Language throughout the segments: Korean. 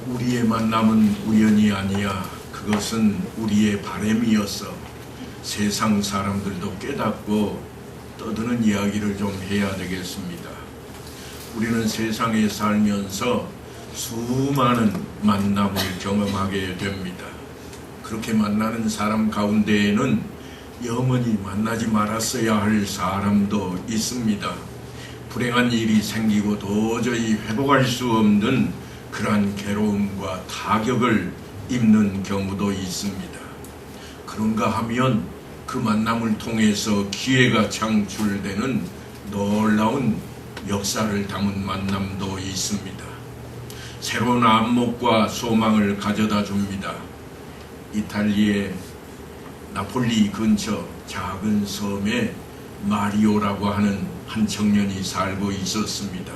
우리의 만남은 우연이 아니야. 그것은 우리의 바람이었어. 세상 사람들도 깨닫고 떠드는 이야기를 좀 해야 되겠습니다. 우리는 세상에 살면서 수많은 만남을 경험하게 됩니다. 그렇게 만나는 사람 가운데에는 영원히 만나지 말았어야 할 사람도 있습니다. 불행한 일이 생기고 도저히 회복할 수 없는 그러한 괴로움과 타격을 입는 경우도 있습니다. 그런가 하면 그 만남을 통해서 기회가 창출되는 놀라운 역사를 담은 만남도 있습니다. 새로운 안목과 소망을 가져다 줍니다. 이탈리아의 나폴리 근처 작은 섬에 마리오라고 하는 한 청년이 살고 있었습니다.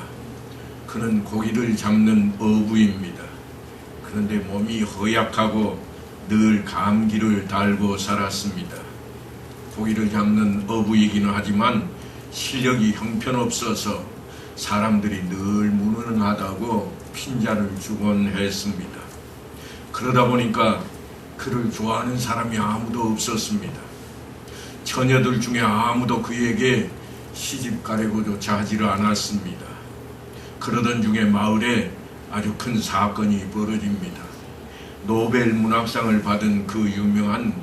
그는 고기를 잡는 어부입니다. 그런데 몸이 허약하고 늘 감기를 달고 살았습니다. 고기를 잡는 어부이기는 하지만 실력이 형편없어서 사람들이 늘 무능하다고 핀잔을 주곤 했습니다. 그러다 보니까 그를 좋아하는 사람이 아무도 없었습니다. 처녀들 중에 아무도 그에게 시집 가려고조차 하지를 않았습니다. 그러던 중에 마을에 아주 큰 사건이 벌어집니다. 노벨 문학상을 받은 그 유명한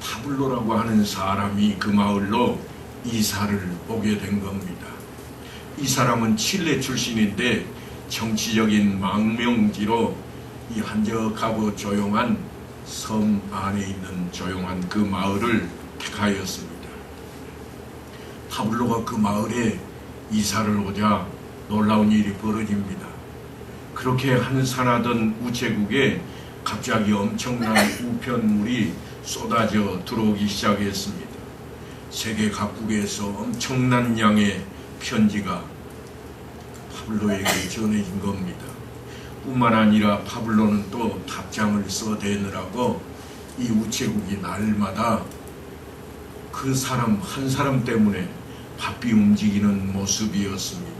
파블로라고 하는 사람이 그 마을로 이사를 오게 된 겁니다. 이 사람은 칠레 출신인데 정치적인 망명지로 이 한적하고 조용한 섬 안에 있는 조용한 그 마을을 택하였습니다. 파블로가 그 마을에 이사를 오자 놀라운 일이 벌어집니다. 그렇게 한산하던 우체국에 갑자기 엄청난 우편물이 쏟아져 들어오기 시작했습니다. 세계 각국에서 엄청난 양의 편지가 파블로에게 전해진 겁니다. 뿐만 아니라 파블로는 또 답장을 써대느라고 이 우체국이 날마다 그 사람 한 사람 때문에 바삐 움직이는 모습이었습니다.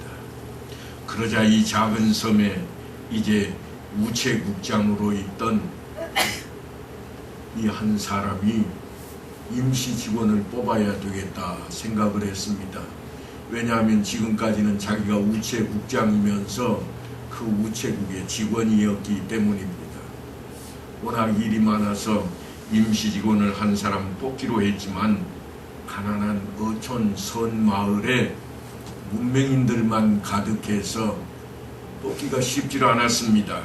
그러자 이 작은 섬에 이제 우체국장으로 있던 이 한 사람이 임시 직원을 뽑아야 되겠다 생각을 했습니다. 왜냐하면 지금까지는 자기가 우체국장이면서 그 우체국의 직원이었기 때문입니다. 워낙 일이 많아서 임시 직원을 한 사람 뽑기로 했지만 가난한 어촌 선 마을에 문맹인들만 가득해서 뽑기가 쉽지 않았습니다.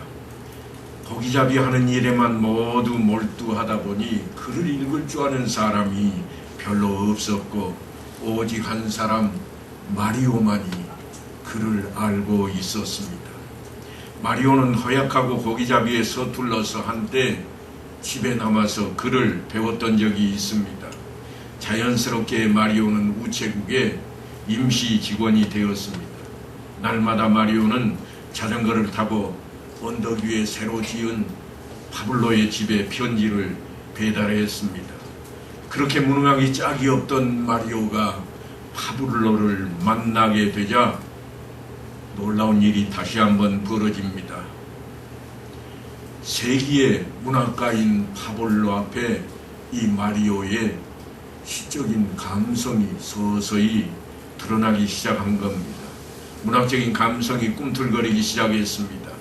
고기잡이 하는 일에만 모두 몰두하다 보니 글을 읽을 줄 아는 사람이 별로 없었고 오직 한 사람 마리오만이 글을 알고 있었습니다. 마리오는 허약하고 고기잡이에 서툴러서 한때 집에 남아서 글을 배웠던 적이 있습니다. 자연스럽게 마리오는 우체국의 임시 직원이 되었습니다. 날마다 마리오는 자전거를 타고 언덕 위에 새로 지은 파블로의 집에 편지를 배달했습니다. 그렇게 무능하기 짝이 없던 마리오가 파블로를 만나게 되자 놀라운 일이 다시 한번 벌어집니다. 세기의 문학가인 파블로 앞에 이 마리오의 시적인 감성이 서서히 드러나기 시작한 겁니다. 문학적인 감성이 꿈틀거리기 시작했습니다.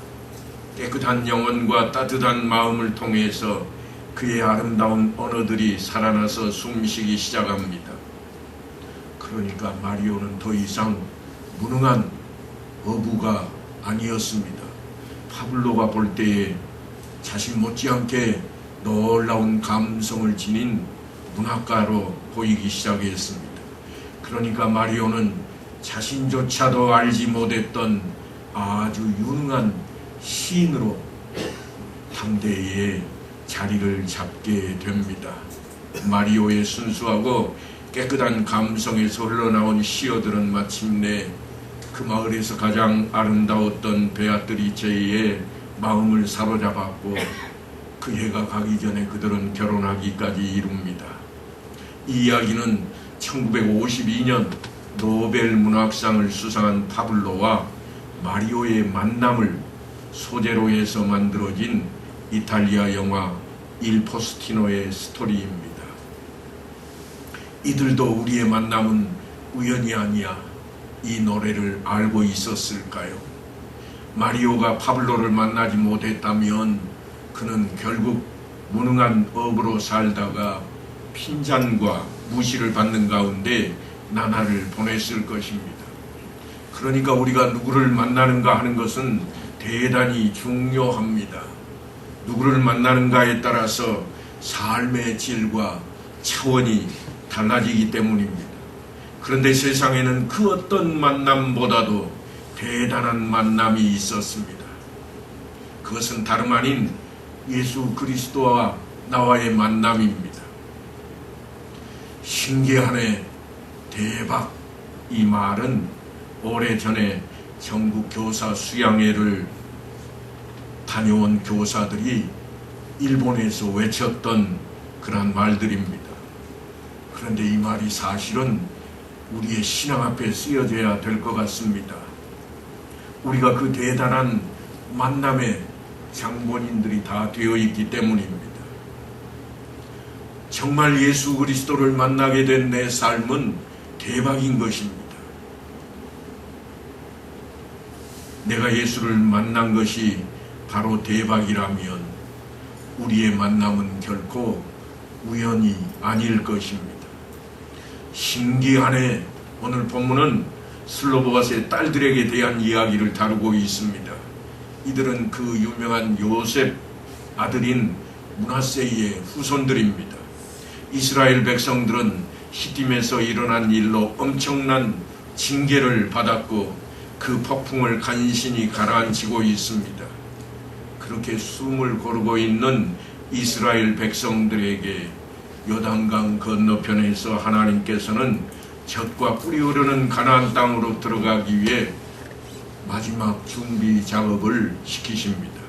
깨끗한 영혼과 따뜻한 마음을 통해서 그의 아름다운 언어들이 살아나서 숨쉬기 시작합니다. 그러니까 마리오는 더 이상 무능한 어부가 아니었습니다. 파블로가 볼 때에 자신 못지않게 놀라운 감성을 지닌 문학가로 보이기 시작했습니다. 그러니까 마리오는 자신조차도 알지 못했던 아주 유능한 시인으로 당대에 자리를 잡게 됩니다. 마리오의 순수하고 깨끗한 감성에서 흘러나온 시어들은 마침내 그 마을에서 가장 아름다웠던 베아트리체의 마음을 사로잡았고 그 해가 가기 전에 그들은 결혼하기까지 이룹니다. 이 이야기는 1952년 노벨 문학상을 수상한 파블로와 마리오의 만남을 소재로 해서 만들어진 이탈리아 영화 일 포스티노의 스토리입니다. 이들도 우리의 만남은 우연이 아니야 이 노래를 알고 있었을까요? 마리오가 파블로를 만나지 못했다면 그는 결국 무능한 어부로 살다가 핀잔과 무시를 받는 가운데 나날을 보냈을 것입니다. 그러니까 우리가 누구를 만나는가 하는 것은 대단히 중요합니다. 누구를 만나는가에 따라서 삶의 질과 차원이 달라지기 때문입니다. 그런데 세상에는 그 어떤 만남보다도 대단한 만남이 있었습니다. 그것은 다름 아닌 예수 그리스도와 나와의 만남입니다. 신기하네, 대박, 이 말은 오래전에 전국 교사 수양회를 다녀온 교사들이 일본에서 외쳤던 그런 말들입니다. 그런데 이 말이 사실은 우리의 신앙 앞에 쓰여져야 될 것 같습니다. 우리가 그 대단한 만남의 장본인들이 다 되어 있기 때문입니다. 정말 예수 그리스도를 만나게 된 내 삶은 대박인 것입니다. 내가 예수를 만난 것이 바로 대박이라면 우리의 만남은 결코 우연이 아닐 것입니다. 신기하네. 오늘 본문은 슬로보아스의 딸들에게 대한 이야기를 다루고 있습니다. 이들은 그 유명한 요셉 아들인 므낫세의 후손들입니다. 이스라엘 백성들은 시딤에서 일어난 일로 엄청난 징계를 받았고 그 폭풍을 간신히 가라앉히고 있습니다. 그렇게 숨을 고르고 있는 이스라엘 백성들에게 요단강 건너편에서 하나님께서는 젖과 꿀이 흐르는 가나안 땅으로 들어가기 위해 마지막 준비 작업을 시키십니다.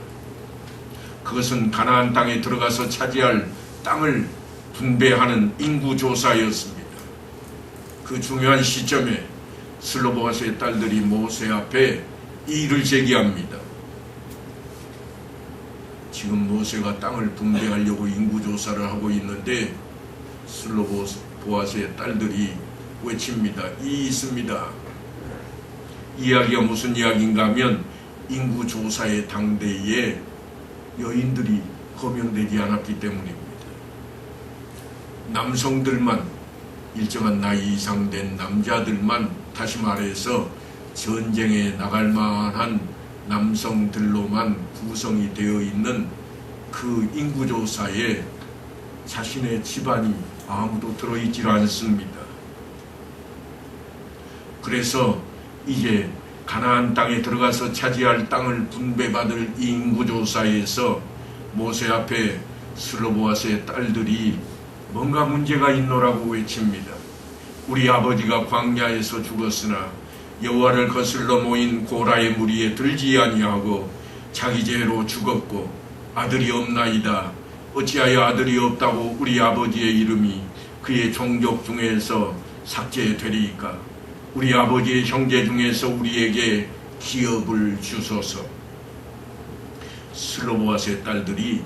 그것은 가나안 땅에 들어가서 차지할 땅을 분배하는 인구조사였습니다. 그 중요한 시점에 슬로보아스의 딸들이 모세 앞에 이의를 제기합니다. 지금 모세가 땅을 분배하려고 인구조사를 하고 있는데 슬로보아스의 딸들이 외칩니다. 이의 있습니다. 이야기가 무슨 이야기인가 하면 인구조사의 당대에 여인들이 거명되지 않았기 때문입니다. 남성들만, 일정한 나이 이상 된 남자들만, 다시 말해서 전쟁에 나갈 만한 남성들로만 구성이 되어 있는 그 인구조사에 자신의 집안이 아무도 들어있질 않습니다. 그래서 이제 가나안 땅에 들어가서 차지할 땅을 분배받을 이 인구조사에서 모세 앞에 슬로보아스의 딸들이 뭔가 문제가 있노라고 외칩니다. 우리 아버지가 광야에서 죽었으나 여호와를 거슬러 모인 고라의 무리에 들지 아니하고 자기 죄로 죽었고 아들이 없나이다. 어찌하여 아들이 없다고 우리 아버지의 이름이 그의 종족 중에서 삭제되리이까. 우리 아버지의 형제 중에서 우리에게 기업을 주소서. 슬로보아스의 딸들이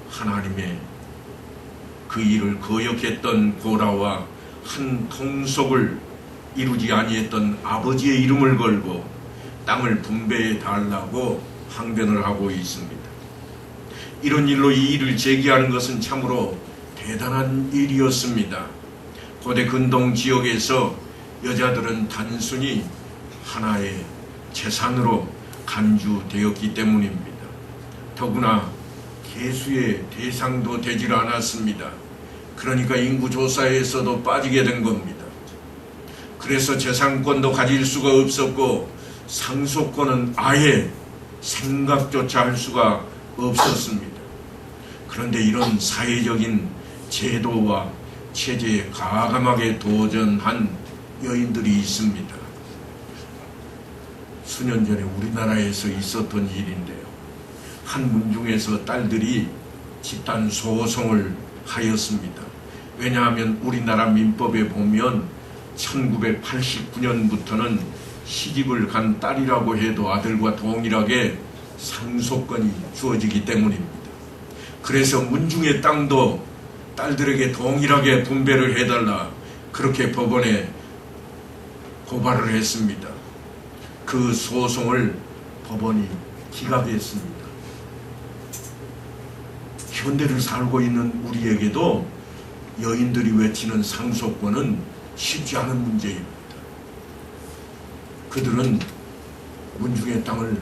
하나님의 그 일을 거역했던 고라와 한 통속을 이루지 아니했던 아버지의 이름을 걸고 땅을 분배해 달라고 항변을 하고 있습니다. 이런 일로 이 일을 제기하는 것은 참으로 대단한 일이었습니다. 고대 근동 지역에서 여자들은 단순히 하나의 재산으로 간주되었기 때문입니다. 더구나 계수의 대상도 되질 않았습니다. 그러니까 인구조사에서도 빠지게 된 겁니다. 그래서 재산권도 가질 수가 없었고 상속권은 아예 생각조차 할 수가 없었습니다. 그런데 이런 사회적인 제도와 체제에 과감하게 도전한 여인들이 있습니다. 수년 전에 우리나라에서 있었던 일인데요. 한 문중에서 딸들이 집단 소송을 하였습니다. 왜냐하면 우리나라 민법에 보면 1989년부터는 시집을 간 딸이라고 해도 아들과 동일하게 상속권이 주어지기 때문입니다. 그래서 문중의 땅도 딸들에게 동일하게 분배를 해달라 그렇게 법원에 고발을 했습니다. 그 소송을 법원이 기각했습니다. 현대를 살고 있는 우리에게도 여인들이 외치는 상속권은 쉽지 않은 문제입니다. 그들은 문중의 땅을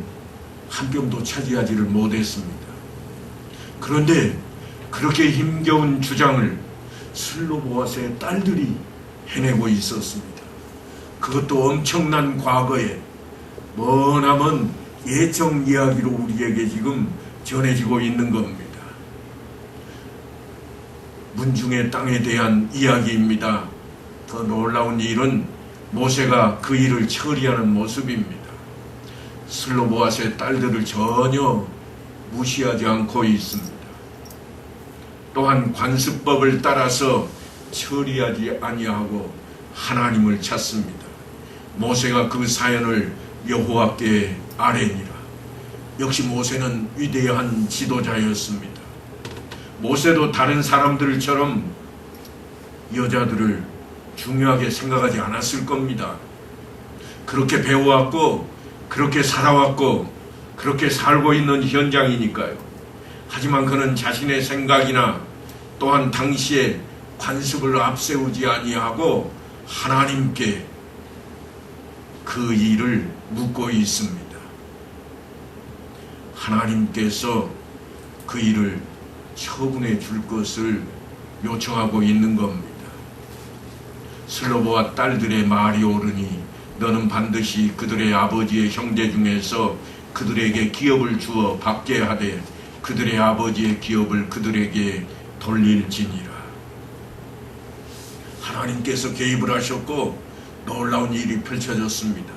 한 뼘도 차지하지를 못했습니다. 그런데 그렇게 힘겨운 주장을 슬로보아스의 딸들이 해내고 있었습니다. 그것도 엄청난 과거에 머나먼 예정 이야기로 우리에게 지금 전해지고 있는 겁니다. 문중의 땅에 대한 이야기입니다. 더 놀라운 일은 모세가 그 일을 처리하는 모습입니다. 슬로보아스의 딸들을 전혀 무시하지 않고 있습니다. 또한 관습법을 따라서 처리하지 아니하고 하나님을 찾습니다. 모세가 그 사연을 여호와께 아뢰니라. 역시 모세는 위대한 지도자였습니다. 모세도 다른 사람들처럼 여자들을 중요하게 생각하지 않았을 겁니다. 그렇게 배워왔고 그렇게 살아왔고 그렇게 살고 있는 현장이니까요. 하지만 그는 자신의 생각이나 또한 당시에 관습을 앞세우지 아니하고 하나님께 그 일을 묻고 있습니다. 하나님께서 그 일을 처분해 줄 것을 요청하고 있는 겁니다. 슬로보와 딸들의 말이 옳으니 너는 반드시 그들의 아버지의 형제 중에서 그들에게 기업을 주어 받게 하되 그들의 아버지의 기업을 그들에게 돌릴지니라. 하나님께서 개입을 하셨고 놀라운 일이 펼쳐졌습니다.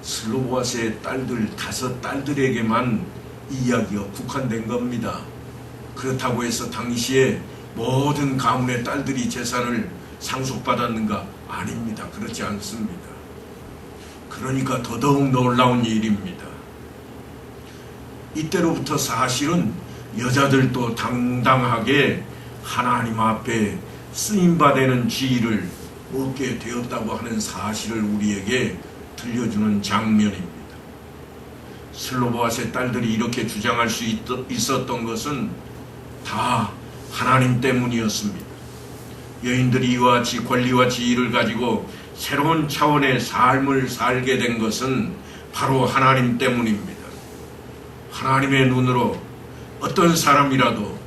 슬로보아스의 딸들 5딸들에게만 이 이야기가 국한된 겁니다. 그렇다고 해서 당시에 모든 가문의 딸들이 재산을 상속받았는가? 아닙니다. 그렇지 않습니다. 그러니까 더더욱 놀라운 일입니다. 이때로부터 사실은 여자들도 당당하게 하나님 앞에 쓰임받는 지위를 얻게 되었다고 하는 사실을 우리에게 들려주는 장면입니다. 슬로보아스의 딸들이 이렇게 주장할 수 있었던 것은 다 하나님 때문이었습니다. 여인들이 이와 같이 권리와 지위를 가지고 새로운 차원의 삶을 살게 된 것은 바로 하나님 때문입니다. 하나님의 눈으로 어떤 사람이라도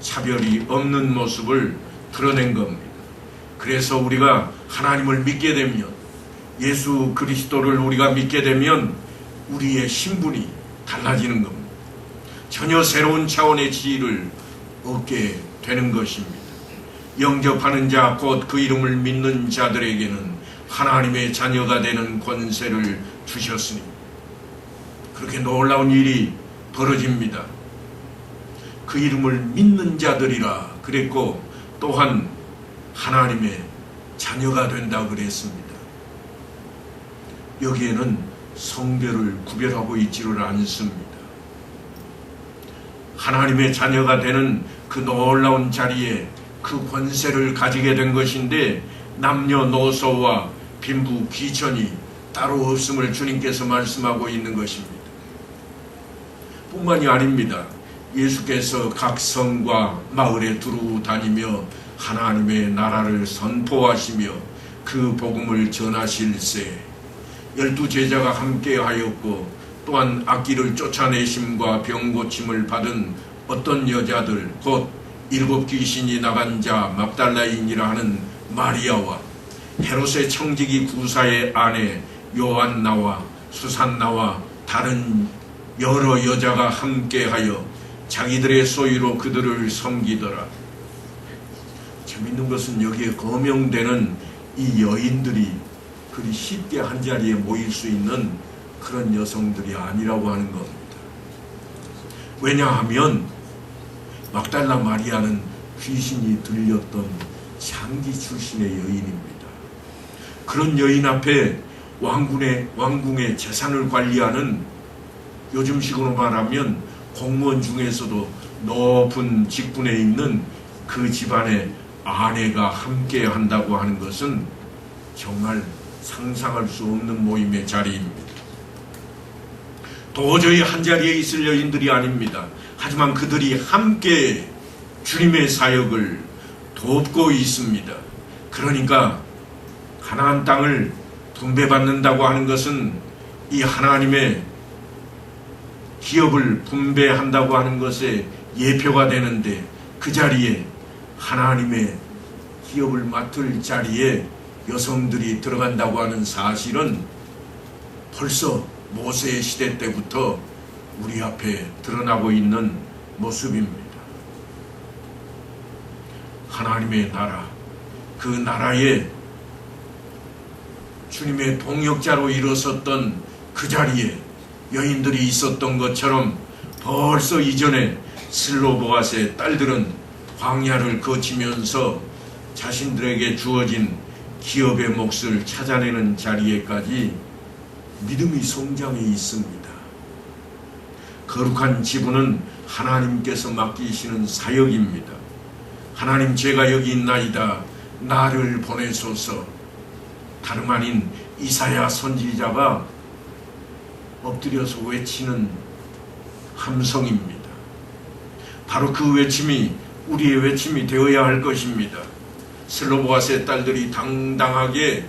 차별이 없는 모습을 드러낸 겁니다. 그래서 우리가 하나님을 믿게 되면, 예수 그리스도를 우리가 믿게 되면 우리의 신분이 달라지는 겁니다. 전혀 새로운 차원의 지위를 얻게 되는 것입니다. 영접하는 자, 곧 그 이름을 믿는 자들에게는 하나님의 자녀가 되는 권세를 주셨으니 그렇게 놀라운 일이 벌어집니다. 그 이름을 믿는 자들이라 그랬고 또한 하나님의 자녀가 된다 그랬습니다. 여기에는 성별을 구별하고 있지를 않습니다. 하나님의 자녀가 되는 그 놀라운 자리에 그 권세를 가지게 된 것인데 남녀노소와 빈부 귀천이 따로 없음을 주님께서 말씀하고 있는 것입니다. 뿐만이 아닙니다. 예수께서 각 성과 마을에 두루 다니며 하나님의 나라를 선포하시며 그 복음을 전하실세 12제자가 함께하였고 또한 악기를 쫓아내심과 병고침을 받은 어떤 여자들 곧 7 귀신이 나간 자 막달라인이라 하는 마리아와 헤롯의 청지기 구사의 아내 요한나와 수산나와 다른 여러 여자가 함께하여 자기들의 소유로 그들을 섬기더라. 재밌는 것은 여기에 거명되는 이 여인들이 그리 쉽게 한자리에 모일 수 있는 그런 여성들이 아니라고 하는 겁니다. 왜냐하면 막달라 마리아는 귀신이 들렸던 장기 출신의 여인입니다. 그런 여인 앞에 왕궁의 재산을 관리하는 요즘식으로 말하면 공무원 중에서도 높은 직분에 있는 그 집안의 아내가 함께 한다고 하는 것은 정말 상상할 수 없는 모임의 자리입니다. 도저히 한자리에 있을 여인들이 아닙니다. 하지만 그들이 함께 주님의 사역을 돕고 있습니다. 그러니까 가나안 땅을 분배받는다고 하는 것은 이 하나님의 기업을 분배한다고 하는 것에 예표가 되는데, 그 자리에 하나님의 기업을 맡을 자리에 여성들이 들어간다고 하는 사실은 벌써 모세의 시대 때부터 우리 앞에 드러나고 있는 모습입니다. 하나님의 나라, 그 나라에 주님의 동역자로 일어섰던 그 자리에 여인들이 있었던 것처럼 벌써 이전에 슬로보앗의 딸들은 광야를 거치면서 자신들에게 주어진 기업의 몫을 찾아내는 자리에까지 믿음이 성장해 있습니다. 거룩한 지분은 하나님께서 맡기시는 사역입니다. 하나님, 제가 여기 있나이다, 나를 보내소서. 다름 아닌 이사야 선지자가 엎드려서 외치는 함성입니다. 바로 그 외침이 우리의 외침이 되어야 할 것입니다. 슬로보앗의 딸들이 당당하게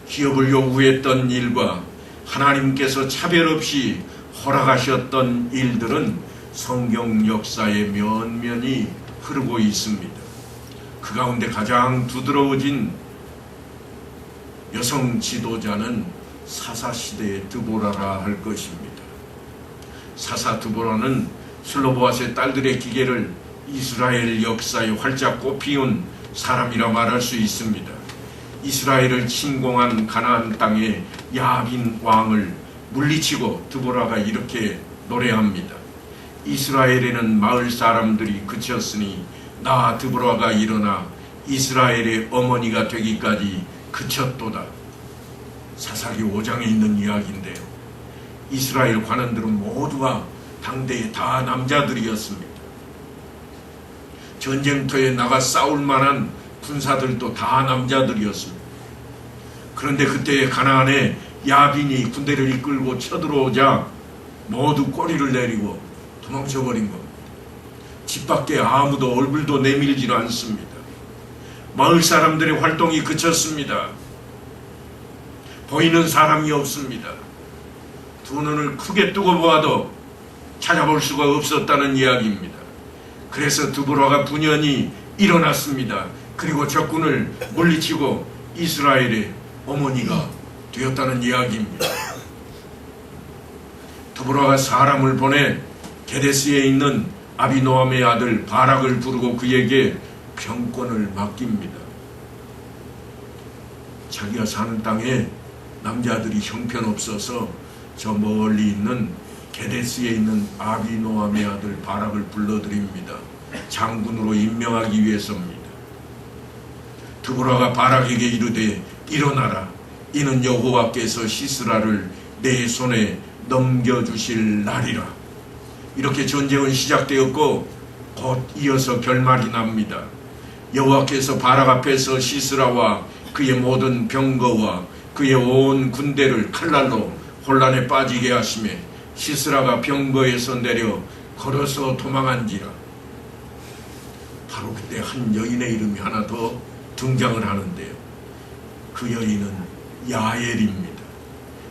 기업을 요구했던 일과 하나님께서 차별 없이 허락하셨던 일들은 성경 역사의 면면이 흐르고 있습니다. 그 가운데 가장 두드러워진 여성 지도자는 사사시대의 드보라라 할 것입니다. 사사 드보라는 슬로보앗의 딸들의 기계를 이스라엘 역사에 활짝 꽃피운 사람이라 말할 수 있습니다. 이스라엘을 침공한 가나안 땅의 야빈 왕을 물리치고 드보라가 이렇게 노래합니다. 이스라엘에는 마을 사람들이 그쳤으니 나 드보라가 일어나 이스라엘의 어머니가 되기까지 그쳤도다. 사사기 5장에 있는 이야기인데요. 이스라엘 관원들은 모두가 당대에 다 남자들이었습니다. 전쟁터에 나가 싸울 만한 군사들도 다 남자들이었습니다. 그런데 그때 가나안에 야빈이 군대를 이끌고 쳐들어오자 모두 꼬리를 내리고 도망쳐버린 겁니다. 집 밖에 아무도 얼굴도 내밀질 않습니다. 마을 사람들의 활동이 그쳤습니다. 보이는 사람이 없습니다. 두 눈을 크게 뜨고 보아도 찾아볼 수가 없었다는 이야기입니다. 그래서 드보라가 분연히 일어났습니다. 그리고 적군을 물리치고 이스라엘의 어머니가 되었다는 이야기입니다. 드보라가 사람을 보내 게데스에 있는 아비노함의 아들 바락을 부르고 그에게 병권을 맡깁니다. 자기가 사는 땅에 남자들이 형편없어서 저 멀리 있는 게데스에 있는 아비노함의 아들 바락을 불러들입니다. 장군으로 임명하기 위해서입니다. 드보라가 바락에게 이르되 일어나라, 이는 여호와께서 시스라를 내 손에 넘겨주실 날이라. 이렇게 전쟁은 시작되었고 곧 이어서 결말이 납니다. 여호와께서 바락 앞에서 시스라와 그의 모든 병거와 그의 온 군대를 칼날로 혼란에 빠지게 하시매 시스라가 병거에서 내려 걸어서 도망한지라. 바로 그때 한 여인의 이름이 하나 더 등장을 하는데요. 그 여인은 야엘입니다.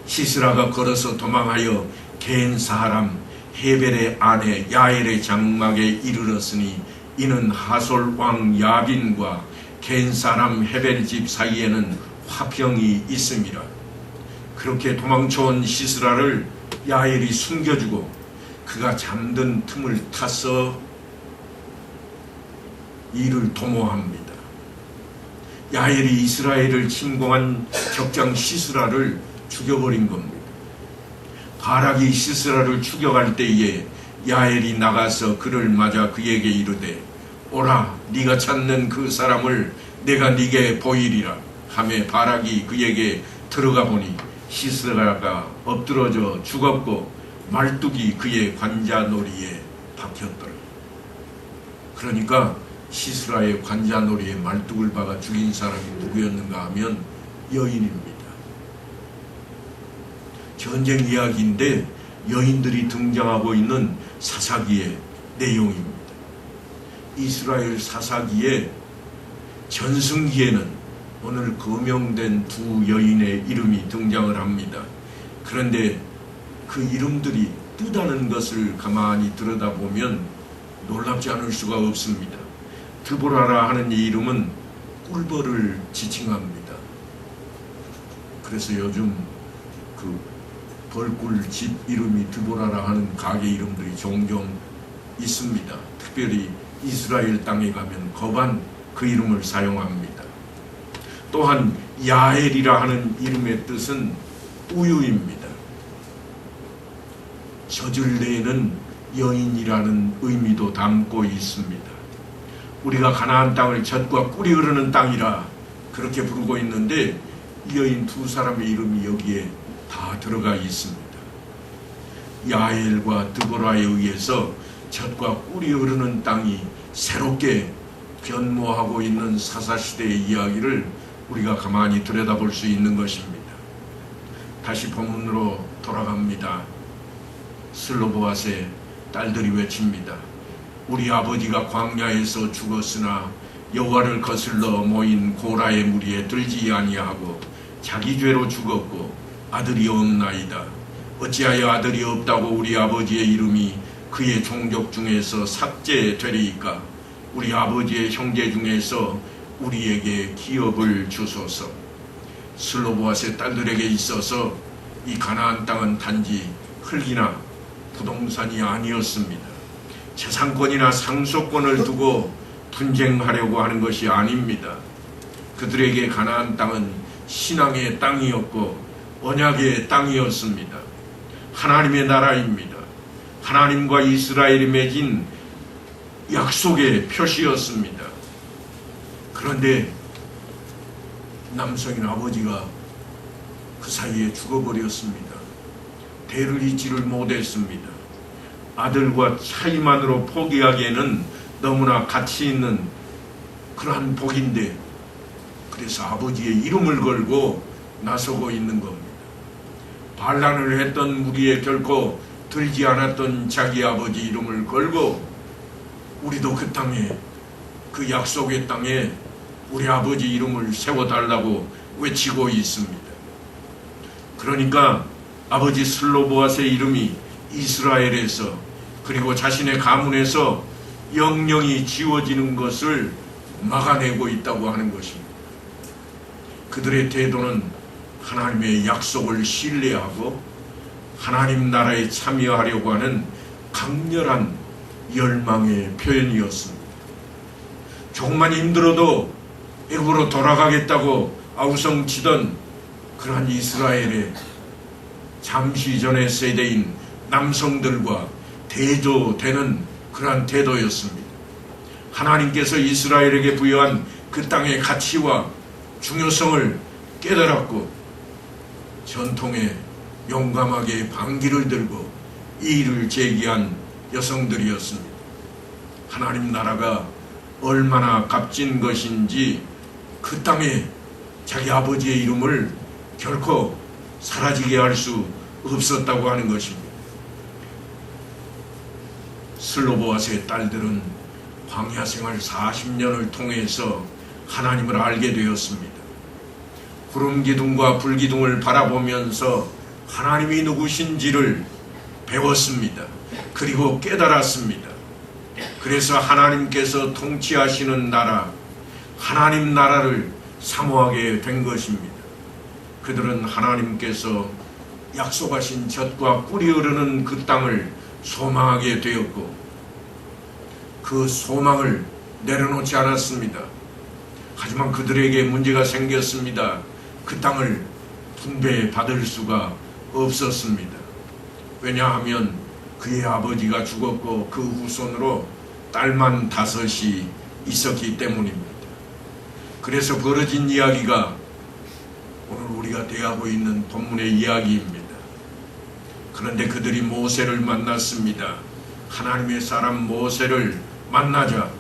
시스라가 걸어서 도망하여 겐 사람 헤벨의 아내 야엘의 장막에 이르렀으니 이는 하솔 왕 야빈과 겐 사람 헤벨 집 사이에는 화평이 있음이라. 그렇게 도망쳐온 시스라를 야엘이 숨겨주고 그가 잠든 틈을 타서 이를 도모합니다. 야엘이 이스라엘을 침공한 적장 시스라를 죽여버린 겁니다. 바락이 시스라를 죽여갈 때에 야엘이 나가서 그를 맞아 그에게 이르되 오라, 네가 찾는 그 사람을 내가 네게 보이리라 하매 바락이 그에게 들어가 보니 시스라가 엎드러져 죽었고 말뚝이 그의 관자놀이에 박혔더라. 그러니까 시스라의 관자놀이에 말뚝을 박아 죽인 사람이 누구였는가 하면 여인입니다. 전쟁 이야기인데 여인들이 등장하고 있는 사사기의 내용입니다. 이스라엘 사사기의 전승기에는 오늘 거명된 두 여인의 이름이 등장을 합니다. 그런데 그 이름들이 뜻하는 것을 가만히 들여다보면 놀랍지 않을 수가 없습니다. 드보라라 하는 이 이름은 꿀벌을 지칭합니다. 그래서 요즘 그 벌꿀 집 이름이 드보라라 하는 가게 이름들이 종종 있습니다. 특별히 이스라엘 땅에 가면 거반 그 이름을 사용합니다. 또한 야엘이라 하는 이름의 뜻은 우유입니다. 젖을 내는 여인이라는 의미도 담고 있습니다. 우리가 가나안 땅을 젖과 꿀이 흐르는 땅이라 그렇게 부르고 있는데 이 여인 두 사람의 이름이 여기에 다 들어가 있습니다. 야엘과 드보라에 의해서 젖과 꿀이 흐르는 땅이 새롭게 변모하고 있는 사사시대의 이야기를 우리가 가만히 들여다볼 수 있는 것입니다. 다시 본문으로 돌아갑니다. 슬로보앗의 딸들이 외칩니다. 우리 아버지가 광야에서 죽었으나 여호와를 거슬러 모인 고라의 무리에 들지 아니하고 자기 죄로 죽었고 아들이 없나이다. 어찌하여 아들이 없다고 우리 아버지의 이름이 그의 종족 중에서 삭제되리이까. 우리 아버지의 형제 중에서 우리에게 기업을 주소서. 슬로보앗의 딸들에게 있어서 이 가나안 땅은 단지 흙이나 부동산이 아니었습니다. 재산권이나 상속권을 두고 분쟁하려고 하는 것이 아닙니다. 그들에게 가나안 땅은 신앙의 땅이었고 언약의 땅이었습니다. 하나님의 나라입니다. 하나님과 이스라엘이 맺은 약속의 표시였습니다. 그런데 남성인 아버지가 그 사이에 죽어버렸습니다. 대를 잇지를 못했습니다. 아들과 차이만으로 포기하기에는 너무나 가치 있는 그러한 복인데 그래서 아버지의 이름을 걸고 나서고 있는 겁니다. 반란을 했던 무리에 결코 들지 않았던 자기 아버지 이름을 걸고 우리도 그 땅에 그 약속의 땅에 우리 아버지 이름을 세워달라고 외치고 있습니다. 그러니까 아버지 슬로보앗의 이름이 이스라엘에서 그리고 자신의 가문에서 영영이 지워지는 것을 막아내고 있다고 하는 것입니다. 그들의 태도는 하나님의 약속을 신뢰하고 하나님 나라에 참여하려고 하는 강렬한 열망의 표현이었습니다. 조금만 힘들어도 애굽으로 돌아가겠다고 아우성치던 그러한 이스라엘의 잠시 전의 세대인 남성들과 대조되는 그러한 태도였습니다. 하나님께서 이스라엘에게 부여한 그 땅의 가치와 중요성을 깨달았고 전통에 용감하게 방귀를 들고 이의를 제기한 여성들이었습니다. 하나님 나라가 얼마나 값진 것인지 그 땅에 자기 아버지의 이름을 결코 사라지게 할 수 없었다고 하는 것입니다. 슬로보앗의 딸들은 광야 생활 40년을 통해서 하나님을 알게 되었습니다. 구름 기둥과 불 기둥을 바라보면서 하나님이 누구신지를 배웠습니다. 그리고 깨달았습니다. 그래서 하나님께서 통치하시는 나라, 하나님 나라를 사모하게 된 것입니다. 그들은 하나님께서 약속하신 젖과 꿀이 흐르는 그 땅을 소망하게 되었고 그 소망을 내려놓지 않았습니다. 하지만 그들에게 문제가 생겼습니다. 그 땅을 분배받을 수가 없었습니다. 왜냐하면 그의 아버지가 죽었고 그 후손으로 딸만 5이 있었기 때문입니다. 그래서 벌어진 이야기가 오늘 우리가 대하고 있는 본문의 이야기입니다. 그런데 그들이 모세를 만났습니다. 하나님의 사람 모세를 만나자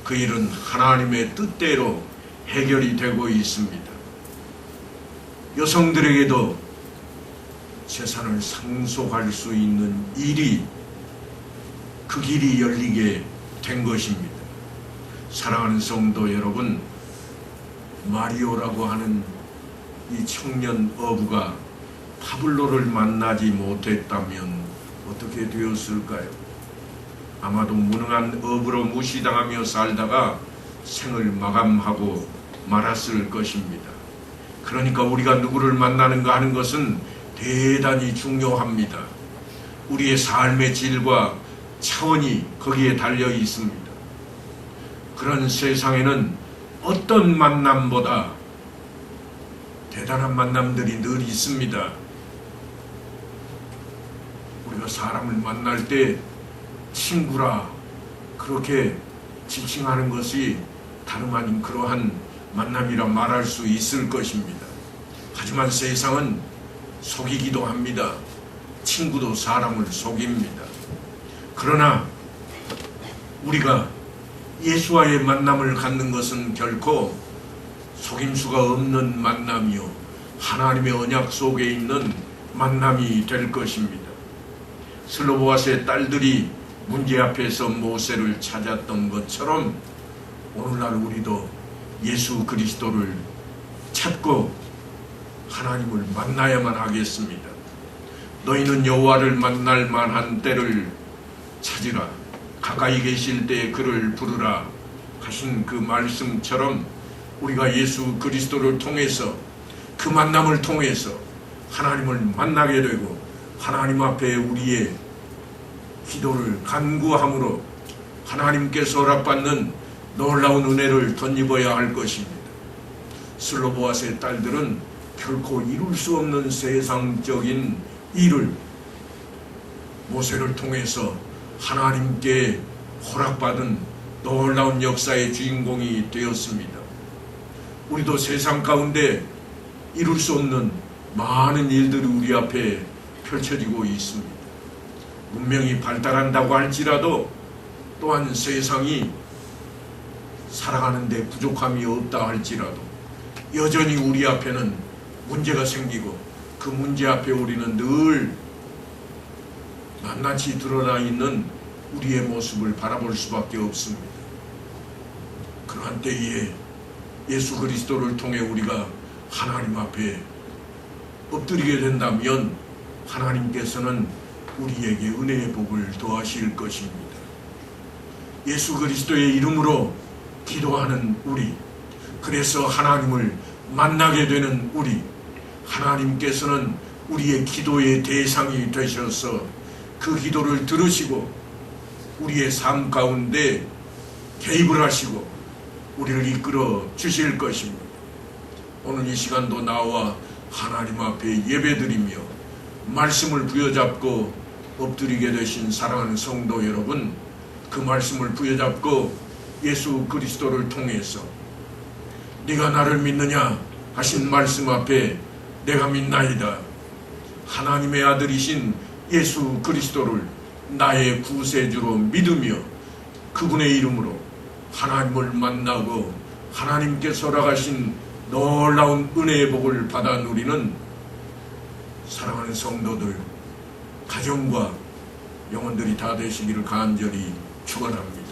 그 일은 하나님의 뜻대로 해결이 되고 있습니다. 여성들에게도 세상을 상속할 수 있는 일이 그 길이 열리게 된 것입니다. 사랑하는 성도 여러분, 마리오라고 하는 이 청년 어부가 파블로를 만나지 못했다면 어떻게 되었을까요? 아마도 무능한 어부로 무시당하며 살다가 생을 마감하고 말았을 것입니다. 그러니까 우리가 누구를 만나는가 하는 것은 대단히 중요합니다. 우리의 삶의 질과 차원이 거기에 달려 있습니다. 그런 세상에는 어떤 만남보다 대단한 만남들이 늘 있습니다. 우리가 사람을 만날 때 친구라 그렇게 지칭하는 것이 다름 아닌 그러한 만남이라 말할 수 있을 것입니다. 하지만 세상은 속이기도 합니다. 친구도 사람을 속입니다. 그러나 우리가 예수와의 만남을 갖는 것은 결코 속임수가 없는 만남이요 하나님의 언약 속에 있는 만남이 될 것입니다. 슬로보아스의 딸들이 문제 앞에서 모세를 찾았던 것처럼 오늘날 우리도 예수 그리스도를 찾고 하나님을 만나야만 하겠습니다. 너희는 여호와를 만날 만한 때를 찾으라. 가까이 계실 때에 그를 부르라 하신 그 말씀처럼 우리가 예수 그리스도를 통해서 그 만남을 통해서 하나님을 만나게 되고 하나님 앞에 우리의 기도를 간구함으로 하나님께서 허락받는 놀라운 은혜를 덧입어야 할 것입니다. 슬로보아스의 딸들은 결코 이룰 수 없는 세상적인 일을 모세를 통해서 하나님께 허락받은 놀라운 역사의 주인공이 되었습니다. 우리도 세상 가운데 이룰 수 없는 많은 일들이 우리 앞에 펼쳐지고 있습니다. 문명이 발달한다고 할지라도 또한 세상이 살아가는 데 부족함이 없다 할지라도 여전히 우리 앞에는 문제가 생기고 그 문제 앞에 우리는 늘 낱낱이 드러나 있는 우리의 모습을 바라볼 수밖에 없습니다. 그러한 때에 예수 그리스도를 통해 우리가 하나님 앞에 엎드리게 된다면 하나님께서는 우리에게 은혜의 복을 더하실 것입니다. 예수 그리스도의 이름으로 기도하는 우리, 그래서 하나님을 만나게 되는 우리, 하나님께서는 우리의 기도의 대상이 되셔서 그 기도를 들으시고 우리의 삶 가운데 개입을 하시고 우리를 이끌어 주실 것입니다. 오늘 이 시간도 나와 하나님 앞에 예배드리며 말씀을 부여잡고 엎드리게 되신 사랑하는 성도 여러분, 그 말씀을 부여잡고 예수 그리스도를 통해서 네가 나를 믿느냐 하신 말씀 앞에 내가 믿나이다. 하나님의 아들이신 예수 그리스도를 나의 구세주로 믿으며 그분의 이름으로 하나님을 만나고 하나님께서 허락하신 놀라운 은혜의 복을 받아 누리는 사랑하는 성도들, 가정과 영혼들이 다 되시기를 간절히 축원합니다.